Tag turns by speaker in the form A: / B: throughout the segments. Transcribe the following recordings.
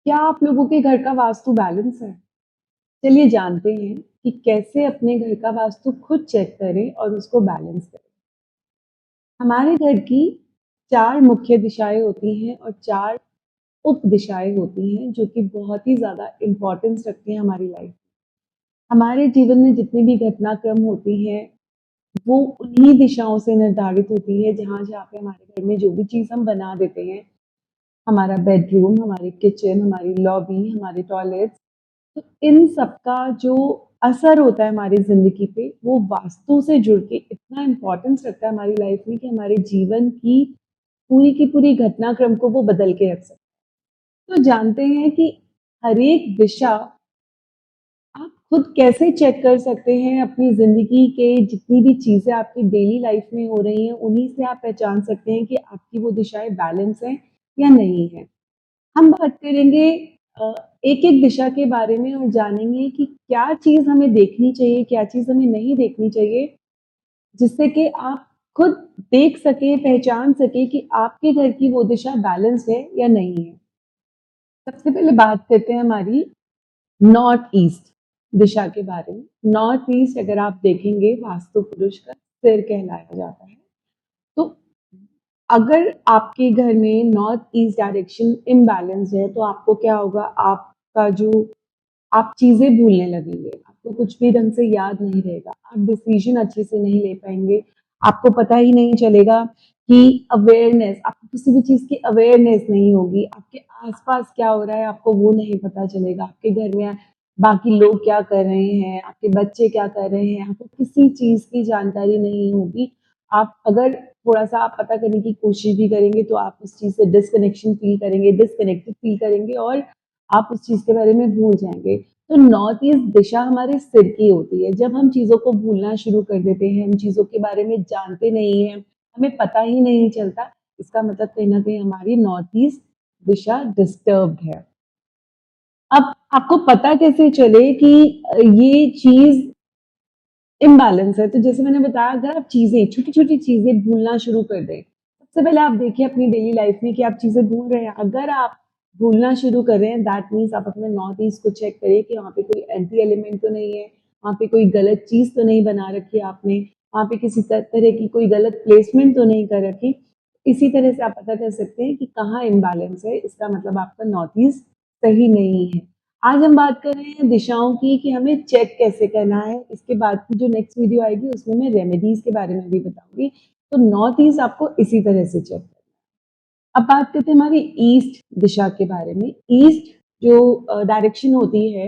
A: क्या आप लोगों के घर का वास्तु बैलेंस है? चलिए जानते हैं कि कैसे अपने घर का वास्तु खुद चेक करें और उसको बैलेंस करें। हमारे घर की 4 मुख्य दिशाएँ होती हैं और 4 उप दिशाएँ होती हैं जो कि बहुत ही ज़्यादा इम्पोर्टेंस रखती हैं हमारी लाइफ में। हमारे जीवन में जितनी भी घटनाक्रम होती हैं, वो उन्हीं दिशाओं से निर्धारित होती है जहाँ-जहाँ पे हमारे घर में जो भी चीज़ हम बना देते हैं, हमारा बेडरूम, हमारी किचन, हमारी लॉबी, हमारे टॉयलेट्स, तो इन सब का जो असर होता है हमारी ज़िंदगी पे, वो वास्तु से जुड़ के इतना इम्पोर्टेंस रखता है हमारी लाइफ में कि हमारे जीवन की पूरी घटनाक्रम को वो बदल के रख सकता है। तो जानते हैं कि हर एक दिशा आप खुद कैसे चेक कर सकते हैं अपनी ज़िंदगी के जितनी भी चीज़ें आपकी डेली लाइफ में हो रही हैं, उन्हीं से आप पहचान सकते हैं कि आपकी वो दिशाएँ बैलेंस हैं या नहीं हैं। हम बात करेंगे अ, एक-एक दिशा के बारे में और जानेंगे कि क्या चीज़ हमें देखनी चाहिए, क्या चीज़ हमें नहीं देखनी चाहिए, जिससे कि आप खुद देख सकें, पहचान सकें कि आपके घर की वो दिशा बैलेंस है या नहीं है। सबसे पहले बात करते हैं हमारी नॉर्थ ईस्ट दिशा के बारे में। नॉर्थ ईस्ट अगर आप देखेंगे वास्तु पुरुष का सिर कहलाया जाता है। तो अगर आपके घर में नॉर्थ ईस्ट डायरेक्शन इम्बैलेंस है तो आपको क्या होगा, आपका जो आप चीज़ें भूलने लगेंगे, आपको कुछ भी ढंग से याद नहीं रहेगा, आप डिसीजन अच्छे से नहीं ले पाएँगे, आपको पता ही नहीं चलेगा कि अवेयरनेस, आपको किसी भी चीज़ की अवेयरनेस नहीं होगी, आपके आस-पास क्या हो रहा है आपको वो नहीं पता चलेगा, आपके घर में बाकी लोग क्या कर रहे हैं, आपके बच्चे क्या कर रहे हैं, आपको किसी चीज़ की जानकारी नहीं होगी। आप अगर थोड़ा-सा आप पता करने की कोशिश भी करेंगे तो आप उस चीज़ से डिस्कनेक्शन फ़ील करेंगे, डिस्कनेक्टेड फ़ील करेंगे और आप उस चीज़ के बारे में भूल जाएँगे। तो नॉर्थ ईस्ट दिशा हमारे सिर की होती है। जब हम चीज़ों को भूलना शुरू कर देते हैं, हम चीज़ों के बारे में जानते नहीं हैं, हमें पता ही नहीं चलता, इसका मतलब कहीं न कहीं हमारी नॉर्थ ईस्ट दिशा डिस्टर्ब्ड है। अब आपको पता कैसे चले कि ये चीज़ इम्बैलेंस है, तो जैसे मैंने बताया अगर आप चीज़ें, छोटी-छोटी चीज़ें भूलना शुरू कर दें, सबसे पहले आप देखिए अपनी डेली लाइफ में कि आप चीज़ें भूल रहे हैं। अगर आप भूलना शुरू कर रहे हैं दैट मीन्स आप अपने नॉर्थ ईस्ट को चेक करिए कि वहाँ पे कोई एंटी एलिमेंट तो नहीं है, वहाँ पे कोई गलत चीज़ तो नहीं बना रखी है आपने, वहाँ पे किसी तरह की कोई गलत प्लेसमेंट तो नहीं कर रखी। इसी तरह से आप पता कर सकते हैं कि कहाँ इम्बैलेंस है, इसका मतलब आपका नॉर्थ ईस्ट सही नहीं है। आज हम बात कर रहे हैं दिशाओं की कि हमें चेक कैसे करना है। इसके बाद की जो नेक्स्ट वीडियो आएगी उसमें मैं रेमेडीज के बारे में भी बताऊंगी। तो नॉर्थ ईस्ट आपको इसी तरह से चेक करना है। अब बात करते हैं हमारी ईस्ट दिशा के बारे में। ईस्ट जो डायरेक्शन होती है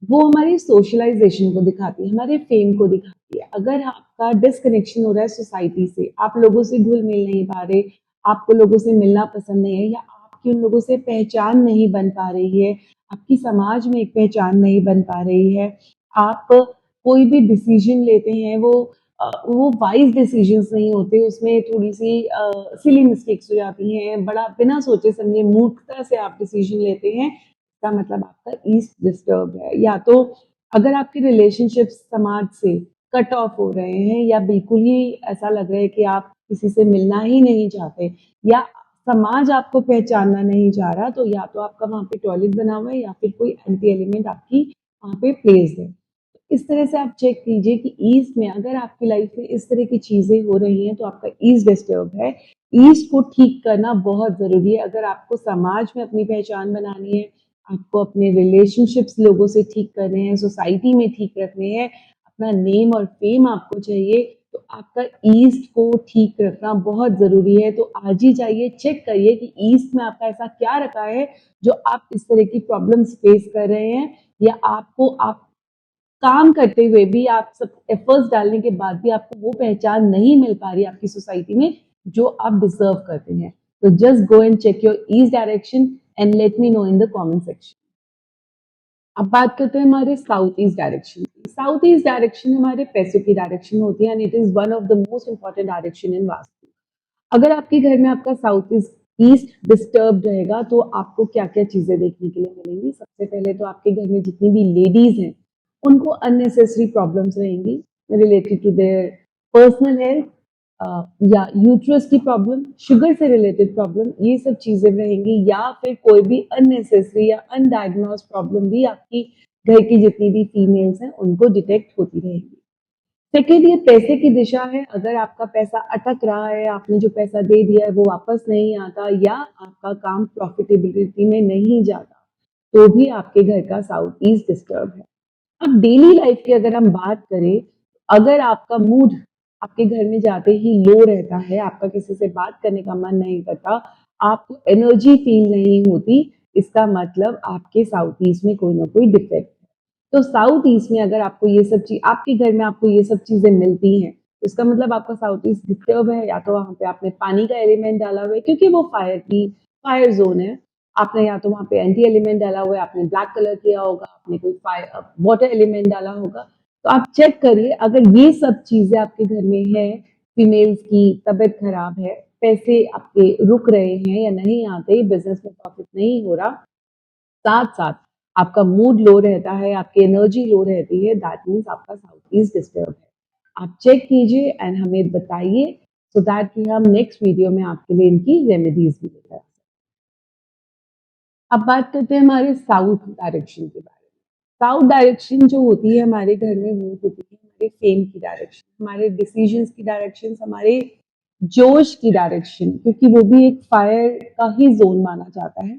A: वो हमारी सोशलाइजेशन को दिखाती है, हमारे फेम को दिखाती है। अगर आपका डिसकनेक्शन हो रहा है सोसाइटी से, आप लोगों से घुल मिल नहीं पा रहे, आपको लोगों से मिलना पसंद नहीं है या आपकी उन लोगों से पहचान नहीं बन पा रही है, आपकी समाज में एक पहचान नहीं बन पा रही है, आप कोई भी डिसीजन लेते हैं वो वाइज डिसीजंस नहीं होते, उसमें थोड़ी सी सिली मिस्टेक्स हो जाती हैं, बड़ा बिना सोचे समझे मूर्खता से आप डिसीजन लेते हैं, इसका मतलब आपका ईस्ट डिस्टर्ब है। या तो अगर आपके रिलेशनशिप समाज से कट ऑफ हो रहे हैं या बिल्कुल ही ऐसा लग रहा है कि आप किसी से मिलना ही नहीं चाहते या समाज आपको पहचानना नहीं चाह रहा, तो या तो आपका वहाँ पे टॉयलेट बना हुआ है या फिर कोई एंटी एलिमेंट आपकी वहाँ पे प्लेस्ड है। इस तरह से आप चेक कीजिए कि ईस्ट में अगर आपकी लाइफ में इस तरह की चीजें हो रही हैं तो आपका ईस्ट डिस्टर्ब है। ईस्ट को ठीक करना बहुत जरूरी है अगर आपको समाज में अपनी पहचान बनानी है, आपको अपने रिलेशनशिप्स लोगों से ठीक करने हैं, सोसाइटी में ठीक रखने हैं, अपना नेम और फेम आपको चाहिए, तो आपका ईस्ट को ठीक रखना बहुत जरूरी है। तो आज ही जाइए चेक करिए कि ईस्ट में आपका ऐसा क्या रखा है जो आप इस तरह की प्रॉब्लम्स फेस कर रहे हैं या आपको आप काम करते हुए भी, आप सब एफर्ट्स डालने के बाद भी आपको वो पहचान नहीं मिल पा रही आपकी सोसाइटी में जो आप डिजर्व करते हैं। तो just go and check your east direction and let me know in the comment section. अब बात करते हैं हमारे साउथ ईस्ट डायरेक्शन की। साउथ ईस्ट डायरेक्शन हमारे पैसों की डायरेक्शन होती है and it is one of the most important direction in vastu. अगर आपके घर में आपका साउथ ईस्ट ईस्ट डिस्टर्ब रहेगा तो आपको क्या क्या चीजें देखने के लिए मिलेंगी। सबसे पहले तो आपके घर में जितनी भी लेडीज हैं उनको अननेसेसरी प्रॉब्लम्स रहेंगी related to their personal health, या यूट्रस की प्रॉब्लम, शुगर से रिलेटेड प्रॉब्लम, ये सब चीजें रहेंगी, या फिर कोई भी अननेसेसरी या अनडायग्नोज प्रॉब्लम भी आपकी घर की जितनी भी फीमेल्स हैं उनको डिटेक्ट होती रहेगी। सेकेंड, ये पैसे की दिशा है। अगर आपका पैसा अटक रहा है, आपने जो पैसा दे दिया है वो वापस नहीं आता, या आपका काम प्रॉफिटेबिलिटी में नहीं जाता, तो भी आपके घर का साउथ ईस्ट डिस्टर्ब है। अब डेली लाइफ की अगर हम बात करें, अगर आपका मूड आपके घर में जाते ही लो रहता है, आपका किसी से बात करने का मन नहीं करता, आपको एनर्जी फील नहीं होती, इसका मतलब आपके साउथ ईस्ट में कोई ना कोई डिफेक्ट। तो साउथ ईस्ट में अगर आपको ये सब चीज, आपके घर में आपको ये सब चीजें मिलती हैं, तो इसका मतलब आपका साउथ ईस्ट डिस्टर्ब है। या तो वहां पे आपने पानी का एलिमेंट डाला हुआ है, क्योंकि वो फायर जोन है, आपने या तो वहां पे एंटी एलिमेंट डाला हुआ है, आपने ब्लैक कलर किया होगा, आपने कोई फायर वाटर एलिमेंट डाला होगा। तो आप चेक करिए, अगर ये सब चीजें आपके घर में है, फीमेल्स की तबीयत खराब है, पैसे आपके रुक रहे हैं या नहीं आते, बिजनेस में प्रॉफिट नहीं हो रहा, साथ साथ आपका मूड लो रहता है, आपकी एनर्जी लो रहती है, दैट मीन्स आपका साउथ ईस्ट डिस्टर्ब है। आप चेक कीजिए एंड हमें बताइए, सो दैट कि हम नेक्स्ट वीडियो में आपके लिए इनकी रेमेडीज भी लेकर आए। अब बात करते हैं हमारे साउथ डायरेक्शन के बारे में। साउथ डायरेक्शन जो होती है हमारे घर में, वो होती है हमारे फेम की डायरेक्शन, हमारे डिसीजंस की डायरेक्शन, हमारे जोश की डायरेक्शन, क्योंकि वो भी एक फायर का ही जोन माना जाता है।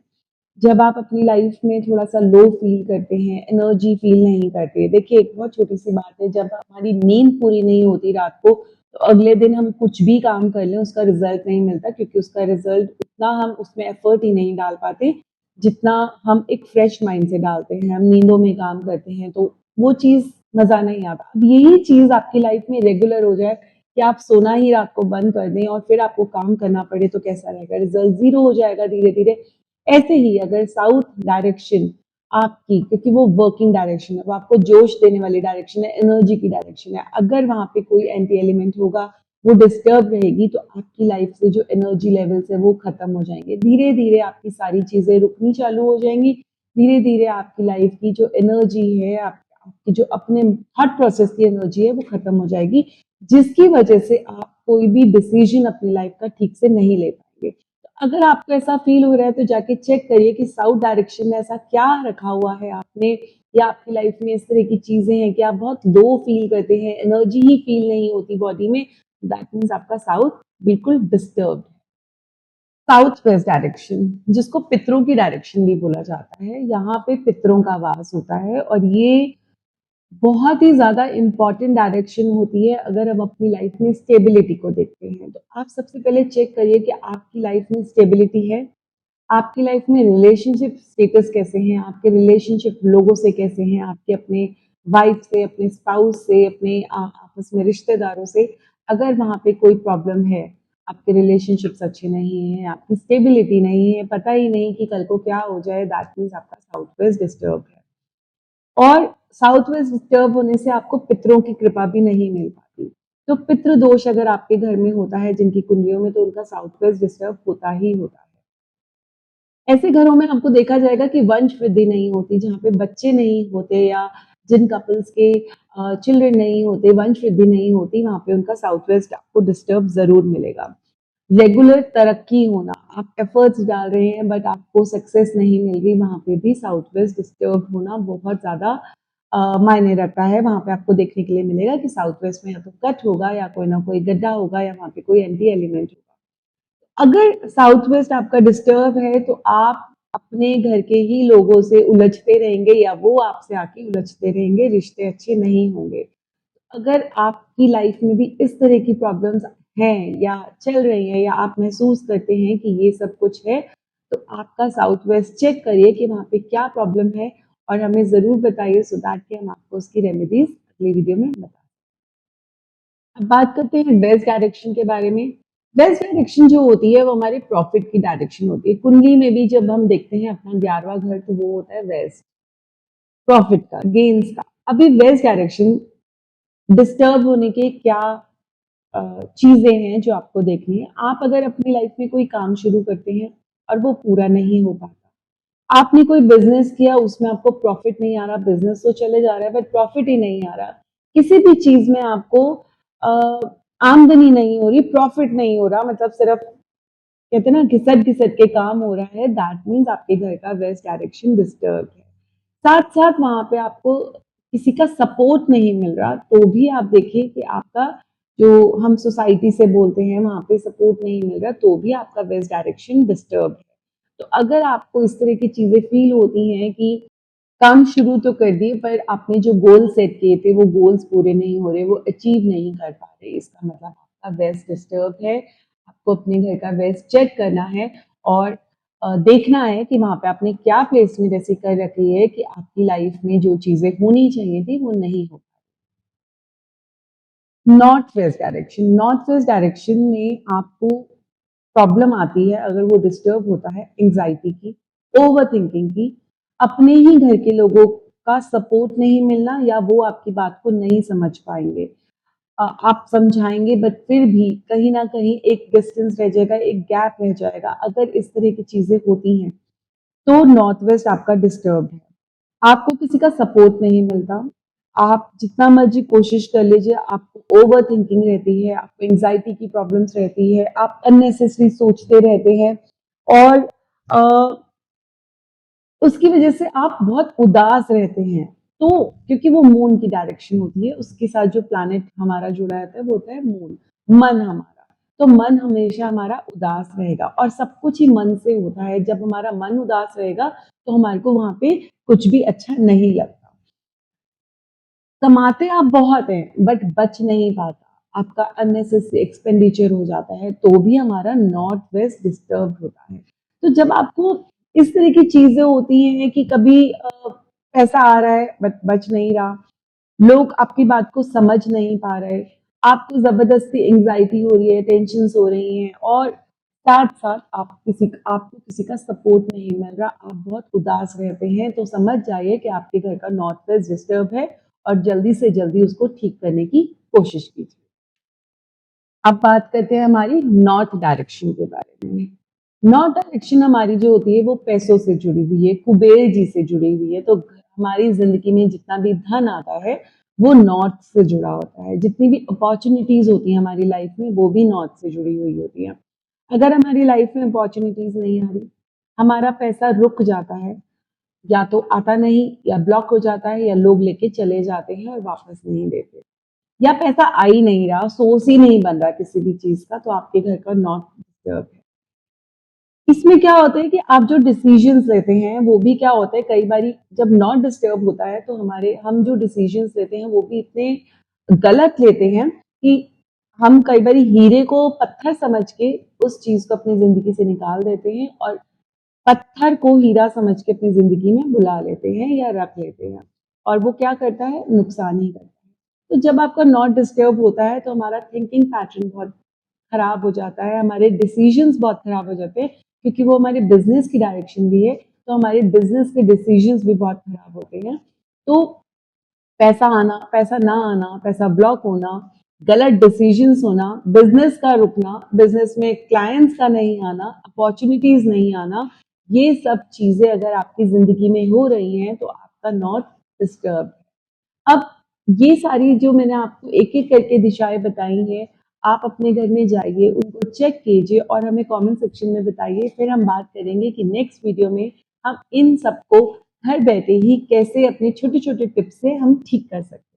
A: जब आप अपनी लाइफ में थोड़ा सा लो फील करते हैं, एनर्जी फील नहीं करते, देखिए एक बहुत छोटी सी बात है, जब हमारी नींद पूरी नहीं होती रात को, तो अगले दिन हम कुछ भी काम कर लें उसका रिजल्ट नहीं मिलता, क्योंकि उसका रिजल्ट उतना हम उसमें एफर्ट ही नहीं डाल पाते जितना हम एक फ्रेश माइंड से डालते हैं। हम नींदों में काम करते हैं तो वो चीज मजा नहीं आता। अब यही चीज आपकी लाइफ में रेगुलर हो जाए कि आप सोना ही रात को बंद कर दें और फिर आपको काम करना पड़े, तो कैसा रहेगा, रिजल्ट जीरो हो जाएगा धीरे धीरे। ऐसे ही अगर साउथ डायरेक्शन आपकी, क्योंकि वो वर्किंग डायरेक्शन है, वो आपको जोश देने वाली डायरेक्शन है, एनर्जी की डायरेक्शन है, अगर वहां पे कोई एंटी एलिमेंट होगा, वो डिस्टर्ब रहेगी, तो आपकी लाइफ से जो एनर्जी लेवल्स है वो खत्म हो जाएंगे, धीरे धीरे आपकी सारी चीजें रुकनी चालू हो जाएंगी, धीरे धीरे आपकी लाइफ की जो एनर्जी है, आपकी जो अपने थॉट प्रोसेस की एनर्जी है वो खत्म हो जाएगी, जिसकी वजह से आप कोई भी डिसीजन अपनी लाइफ का ठीक से नहीं ले पाएंगे। अगर आपको ऐसा फील हो रहा है तो जाके चेक करिए कि साउथ डायरेक्शन में ऐसा क्या रखा हुआ है आपने, या आपकी लाइफ में इस तरह की चीजें हैं कि आप बहुत लो फील करते हैं, एनर्जी ही फील नहीं होती बॉडी में, दैट मीन्स आपका साउथ बिल्कुल डिस्टर्ब है। साउथ वेस्ट डायरेक्शन, जिसको पितरों की डायरेक्शन भी बोला जाता है, यहाँ पे पितरों का वास होता है, और ये बहुत ही ज्यादा इंपॉर्टेंट डायरेक्शन होती है अगर हम अपनी लाइफ में स्टेबिलिटी को देखते हैं। तो आप सबसे पहले चेक करिए कि आपकी लाइफ में स्टेबिलिटी है, आपकी लाइफ में रिलेशनशिप स्टेटस कैसे हैं, आपके रिलेशनशिप लोगों से कैसे हैं, आपके अपने वाइफ से, अपने स्पाउस से, अपने आपस में रिश्तेदारों से। अगर वहां पे कोई प्रॉब्लम है, आपके रिलेशनशिप्स अच्छे नहीं है, आपकी स्टेबिलिटी नहीं है, पता ही नहीं कि कल को क्या हो जाए, दैट मीन्स आपका साउथ वेस्ट डिस्टर्ब है। और साउथ वेस्ट डिस्टर्ब होने से आपको पितरों की कृपा भी नहीं मिल पाती। तो पितृ दोष अगर आपके घर में होता है जिनकी कुंडलियों में, तो उनका साउथ वेस्ट डिस्टर्ब होता ही होता है। ऐसे घरों में आपको देखा जाएगा कि वंश वृद्धि नहीं होती, जहाँ पे बच्चे नहीं होते, या जिन कपल्स के चिल्ड्रन नहीं होते, वंश वृद्धि नहीं होती, वहां पे उनका साउथ वेस्ट आपको डिस्टर्ब जरूर मिलेगा। रेगुलर तरक्की होना, आप एफर्ट्स डाल रहे हैं बट आपको सक्सेस नहीं मिल रही, वहां पे भी साउथ वेस्ट डिस्टर्ब होना बहुत ज्यादा मायने रखता है। वहां पे आपको देखने के लिए मिलेगा कि साउथ वेस्ट में या तो कट होगा, या कोई ना कोई गड्ढा होगा, या वहां पे कोई एंटी एलिमेंट होगा। अगर साउथ वेस्ट आपका डिस्टर्ब है, तो आप अपने घर के ही लोगों से उलझते रहेंगे, या वो आपसे आके उलझते रहेंगे, रिश्ते अच्छे नहीं होंगे। अगर आपकी लाइफ में भी इस तरह की प्रॉब्लम्स हैं या चल रही हैं, या आप महसूस करते हैं कि ये सब कुछ है, तो आपका साउथ वेस्ट चेक करिए कि वहां पे क्या प्रॉब्लम है, और हमें जरूर बताइए, सो दैट कि हम आपको उसकी रेमेडीज अगली वीडियो में बता। अब बात करते हैं वेस्ट डायरेक्शन के बारे में। वेस्ट डायरेक्शन जो होती है वो हमारे प्रॉफिट की डायरेक्शन होती है। कुंडली में भी जब हम देखते हैं अपना 11वां घर, तो वो होता है वेस्ट, प्रॉफिट का, गेन्स का। अभी वेस्ट डायरेक्शन डिस्टर्ब होने के क्या चीजें हैं जो आपको देखनी है। आप अगर अपनी लाइफ में कोई काम शुरू करते हैं और वो पूरा नहीं हो पाता, आपने कोई बिजनेस किया, उसमें आपको प्रॉफिट नहीं आ रहा, बिजनेस तो चले जा रहा है बट प्रॉफिट ही नहीं आ रहा, किसी भी चीज में आपको आमदनी नहीं हो रही, प्रॉफिट नहीं हो रहा, मतलब सिर्फ कहते हैं ना घिसट घिसट के काम हो रहा है, दैट मीन्स आपके घर का वेस्ट डायरेक्शन डिस्टर्ब है। साथ साथ वहां पे आपको किसी का सपोर्ट नहीं मिल रहा, तो भी आप देखिए कि आपका जो हम सोसाइटी से बोलते हैं वहां पे सपोर्ट नहीं मिल रहा, तो भी आपका वेस्ट डायरेक्शन डिस्टर्ब है। तो अगर आपको इस तरह की चीजें फील होती हैं कि काम शुरू तो कर दिए पर आपने जो गोल सेट किए थे वो गोल्स पूरे नहीं हो रहे, वो अचीव नहीं कर पा रहे, इसका मतलब आपका वेस्ट डिस्टर्ब है। आपको अपने घर का वेस्ट चेक करना है और देखना है कि वहां पे आपने क्या प्लेसमेंट ऐसी कर रखी है कि आपकी लाइफ में जो चीजें होनी चाहिए थी वो नहीं हो। North west direction, north west direction में आपको प्रॉब्लम आती है अगर वो डिस्टर्ब होता है एंजाइटी की, ओवर थिंकिंग की, अपने ही घर के लोगों का सपोर्ट नहीं मिलना या वो आपकी बात को नहीं समझ पाएंगे। आप समझाएंगे बट फिर भी कहीं ना कहीं एक डिस्टेंस रह जाएगा, एक गैप रह जाएगा। अगर इस तरह की चीजें होती हैं तो नॉर्थ वेस्ट आपका डिस्टर्ब है। आपको किसी का सपोर्ट नहीं मिलता, आप जितना मर्जी कोशिश कर लीजिए, आपको ओवर थिंकिंग रहती है, आपको एंजाइटी की प्रॉब्लम्स रहती है, आप अननेसेसरी सोचते रहते हैं और उसकी वजह से आप बहुत उदास रहते हैं। तो क्योंकि वो मून की डायरेक्शन होती है, उसके साथ जो प्लैनेट हमारा जुड़ा रहता है वो होता है मून, मन हमारा। तो मन हमेशा हमारा उदास रहेगा और सब कुछ ही मन से होता है। जब हमारा मन उदास रहेगा तो हमारे को वहां पे कुछ भी अच्छा नहीं लगता। कमाते आप बहुत हैं बट बच नहीं पाता, आपका अननेसेसरी एक्सपेंडिचर हो जाता है, तो भी हमारा नॉर्थ वेस्ट डिस्टर्ब होता है। तो जब आपको इस तरह की चीजें होती हैं कि कभी पैसा आ रहा है बट बच नहीं रहा, लोग आपकी बात को समझ नहीं पा रहे, आपको जबरदस्ती एंजाइटी हो रही है, टेंशन हो रही हैं और साथ साथ आपको किसी का सपोर्ट नहीं मिल रहा, आप बहुत उदास रहते हैं, तो समझ जाइए कि आपके घर का नॉर्थ वेस्ट डिस्टर्ब है और जल्दी से जल्दी उसको ठीक करने की कोशिश कीजिए। अब बात करते हैं हमारी नॉर्थ डायरेक्शन के बारे में। नॉर्थ डायरेक्शन हमारी जो होती है वो पैसों से जुड़ी हुई है, कुबेर जी से जुड़ी हुई है। तो हमारी जिंदगी में जितना भी धन आता है वो नॉर्थ से जुड़ा होता है। जितनी भी अपॉर्चुनिटीज होती हैं हमारी लाइफ में वो भी नॉर्थ से जुड़ी हुई होती है। अगर हमारी लाइफ में अपॉर्चुनिटीज नहीं आ रही, हमारा पैसा रुक जाता है, या तो आता नहीं या ब्लॉक हो जाता है या लोग लेके चले जाते हैं और वापस नहीं देते, या पैसा आ ही नहीं रहा, सोर्स ही नहीं बन रहा किसी भी चीज का, तो आपके घर का नॉर्थ डिस्टर्ब है। इसमें क्या होता है कि आप जो डिसीजंस लेते हैं वो भी क्या होता है, कई बार जब नॉट डिस्टर्ब होता है तो हम जो डिसीजंस लेते हैं वो भी इतने गलत लेते हैं कि हम कई बार हीरे को पत्थर समझ के उस चीज को अपनी जिंदगी से निकाल देते हैं और पत्थर को हीरा समझ के अपनी जिंदगी में बुला लेते हैं या रख लेते हैं, और वो क्या करता है, नुकसान ही करता है। तो जब आपका नॉट डिस्टर्ब होता है तो हमारा थिंकिंग पैटर्न बहुत खराब हो जाता है, हमारे डिसीजंस बहुत खराब हो जाते हैं, क्योंकि वो हमारे बिजनेस की डायरेक्शन भी है, तो हमारे बिजनेस के डिसीजंस भी बहुत खराब होते हैं। तो पैसा आना, पैसा ना आना, पैसा ब्लॉक होना, गलत डिसीजंस होना, बिजनेस का रुकना, बिजनेस में क्लाइंट्स का नहीं आना, अपॉर्चुनिटीज नहीं आना, ये सब चीजें अगर आपकी जिंदगी में हो रही हैं तो आपका नॉट डिस्टर्ब है। अब ये सारी जो मैंने आपको एक एक करके दिशाएं बताई हैं, आप अपने घर में जाइए, उनको चेक कीजिए और हमें कमेंट सेक्शन में बताइए। फिर हम बात करेंगे कि नेक्स्ट वीडियो में हम इन सबको घर बैठे ही कैसे अपने छोटे छोटे टिप्स से हम ठीक कर सकते हैं।